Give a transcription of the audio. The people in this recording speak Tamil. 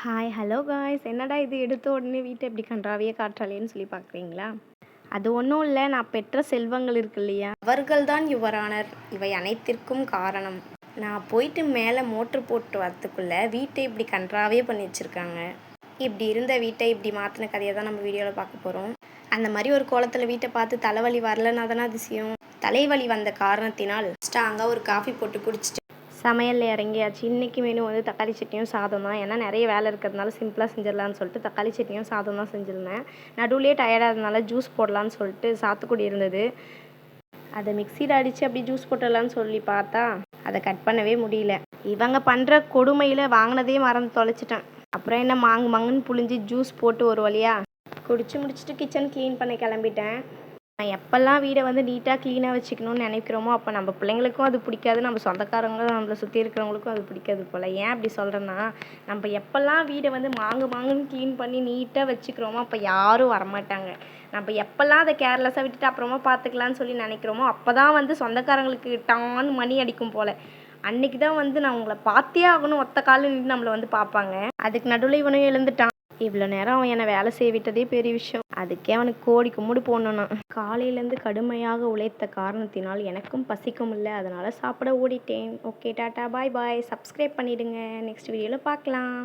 ஹாய் ஹலோ காய்ஸ், என்னடா இது எடுத்த உடனே வீட்டை எப்படி கன்றாவியே காட்டுறாளேன்னு சொல்லி பார்க்குறீங்களா? அது ஒன்றும் இல்லை, நான் பெற்ற செல்வங்கள் இருக்கு இல்லையா, அவர்கள்தான் யுவரானர் இவை அனைத்திற்கும் காரணம். நான் போயிட்டு மேலே மோட்ரு போட்டு வரத்துக்குள்ளே வீட்டை இப்படி கன்றாவே பண்ணி வச்சுருக்காங்க. இப்படி இருந்த வீட்டை இப்படி மாற்றின கதையை தான் நம்ம வீடியோவில் பார்க்க போகிறோம். அந்த மாதிரி ஒரு கோலத்தில் வீட்டை பார்த்து தலைவலி வரலன்னா தானே அதிசயம். தலைவலி வந்த காரணத்தினால் ஸ்ட்ராங்காக ஒரு காஃபி போட்டு குடிச்சிட்டு சமையலில் இறங்கியாச்சு. இன்றைக்கி மெனு வந்து தக்காளி சட்னியும் சாதம் தான். ஏன்னா நிறைய வேலை இருக்கிறதுனால சிம்பிளாக செஞ்சிடலான்னு சொல்லிட்டு தக்காளி சட்னியும் சாதம் தான் செஞ்சுருந்தேன். நடுவுலேயே டயர்டாக இருந்தனால ஜூஸ் போடலான்னு சொல்லிட்டு சாத்துக்குடி இருந்தது, அதை மிக்சியில் அடித்து அப்படி ஜூஸ் போட்டுடலான்னு சொல்லி பார்த்தா அதை கட் பண்ணவே முடியல. இவங்க பண்ணுற கொடுமையில் வாங்கினதே மறந்து தொலைச்சிட்டேன். அப்புறம் என்ன மங்குன்னு புழிஞ்சு ஜூஸ் போட்டு ஒரு வழியாக குடிச்சு முடிச்சுட்டு கிச்சன் க்ளீன் பண்ண கிளம்பிட்டேன். நான் எப்போல்லாம் வீடை வந்து நீட்டாக க்ளீனாக வச்சுக்கணும்னு நினைக்கிறோமோ அப்போ நம்ம பிள்ளைங்களுக்கும் அது பிடிக்காது, நம்ம சொந்தக்காரங்க நம்மளை சுற்றி இருக்கிறவங்களுக்கும் அது பிடிக்காது போல். ஏன் அப்படி சொல்கிறேன்னா, நம்ம எப்போல்லாம் வீடை வந்து மாங்குன்னு க்ளீன் பண்ணி நீட்டாக வச்சுக்கிறோமோ அப்போ யாரும் வரமாட்டாங்க. நம்ம எப்போல்லாம் அதை கேர்லெஸ்ஸாக விட்டுட்டு அப்புறமா பார்த்துக்கலான்னு சொல்லி நினைக்கிறோமோ அப்போ தான் வந்து சொந்தக்காரங்களுக்கு டான்னு மணி அடிக்கும் போல். அன்றைக்கி தான் வந்து நான் உங்களை பார்த்தே ஆகணும் ஒத்த காலில் நின்று நம்மளை வந்து பார்ப்பாங்க. அதுக்கு நடுவில் இவனும் எழுந்துட்டான். இவ்வளோ நேரம் அவன் என்னை வேலை செய்ய விட்டதே பெரிய விஷயம். அதுக்கே அவனுக்கு கோடி கும்பிடு போடணும். காலையிலேருந்து கடுமையாக உழைத்த காரணத்தினால் எனக்கும் பசிக்கும் இல்லை, அதனால் சாப்பிட ஓடிட்டேன். ஓகே, டாட்டா பாய் பாய். சப்ஸ்கிரைப் பண்ணிவிடுங்க. நெக்ஸ்ட் வீடியோவில் பார்க்கலாம்.